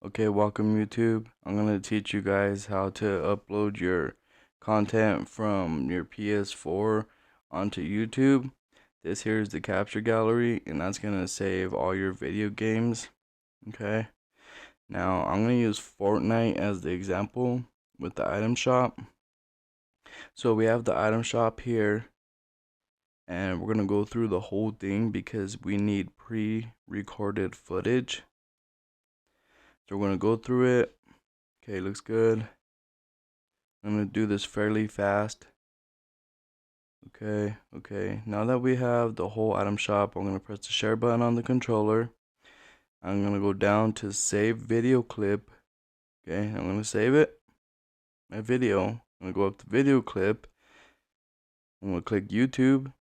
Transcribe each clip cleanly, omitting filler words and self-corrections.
Okay, welcome YouTube. I'm going to teach you guys how to upload your content from your PS4 onto YouTube. This here is the capture gallery, and that's going to save all your video games. Okay, now I'm going to use Fortnite as the example with the item shop. So we have the item shop here, and we're going to go through the whole thing because we need pre-recorded footage. So we're going to go through it. Okay, looks good. I'm going to do this fairly fast. Okay. Now that we have the whole item shop, I'm going to press the share button on the controller. I'm going to go down to save video clip. Okay, I'm going to save it. My video. I'm going to go up to video clip. I'm going to click YouTube.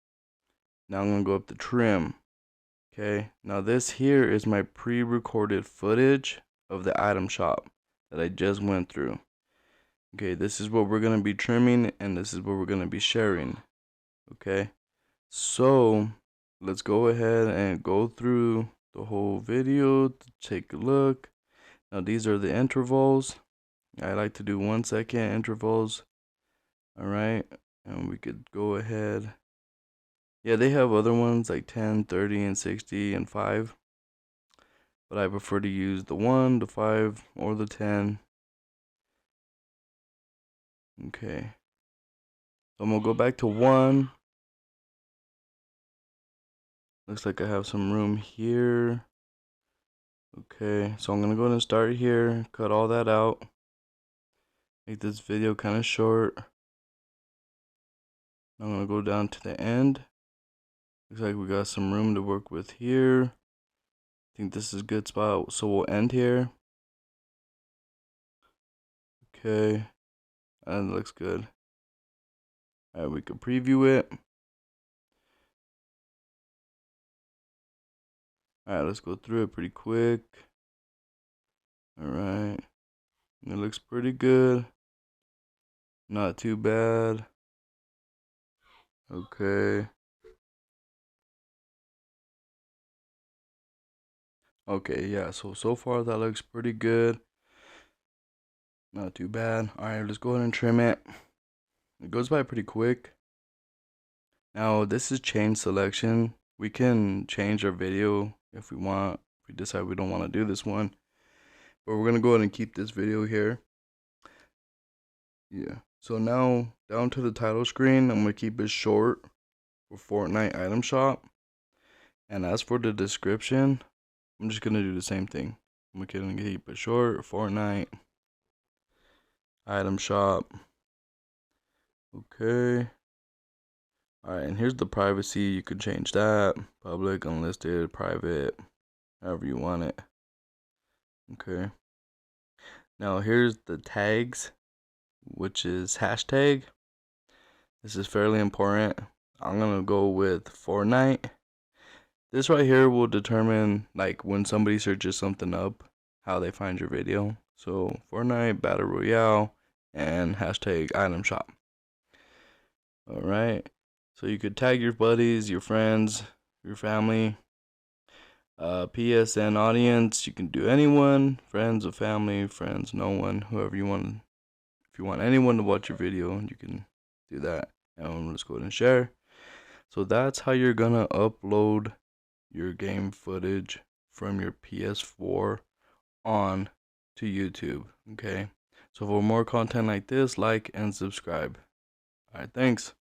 Now I'm going to go up to trim. Okay, now this here is my pre-recorded footage of the item shop that I just went through. Okay, this is what we're going to be trimming, and this is what we're going to be sharing. Okay, so let's go ahead and go through the whole video to take a look. Now these are the intervals. I like to do 1 second intervals. Alright, and we could go ahead. Yeah, they have other ones like 10, 30, and 60, and 5. But I prefer to use the 1, the 5, or the 10. Okay. So I'm going to go back to 1. Looks like I have some room here. Okay, so I'm going to go ahead and start here. Cut all that out. Make this video kind of short. I'm going to go down to the end. Looks like we got some room to work with here. I think this is a good spot, so we'll end here. Okay, and it looks good. Alright, we can preview it. Alright, let's go through it pretty quick. Alright, it looks pretty good. Not too bad. Okay. Okay, yeah, so far that looks pretty good. Not too bad. Alright, let's go ahead and trim it. It goes by pretty quick. Now, this is change selection. We can change our video if we want. If we decide we don't want to do this one. But we're going to go ahead and keep this video here. Yeah. So now, down to the title screen, I'm going to keep it short for Fortnite item shop. And as for the description, I'm just going to do the same thing. I'm going to keep it short, Fortnite item shop. Okay. Alright, and here's the privacy. You can change that. Public, unlisted, private, however you want it. Okay. Now here's the tags, which is hashtag. This is fairly important. I'm gonna go with Fortnite. This right here will determine, like, when somebody searches something up, how they find your video. So Fortnite, Battle Royale, and hashtag item shop. Alright. So you could tag your buddies, your friends, your family. PSN audience, you can do anyone, friends or family, friends, no one, whoever you want. If you want anyone to watch your video, you can do that. And let's go ahead and share. So that's how you're gonna upload your game footage from your PS4 on to YouTube. Okay. So for more content like this, like and subscribe. Alright, thanks.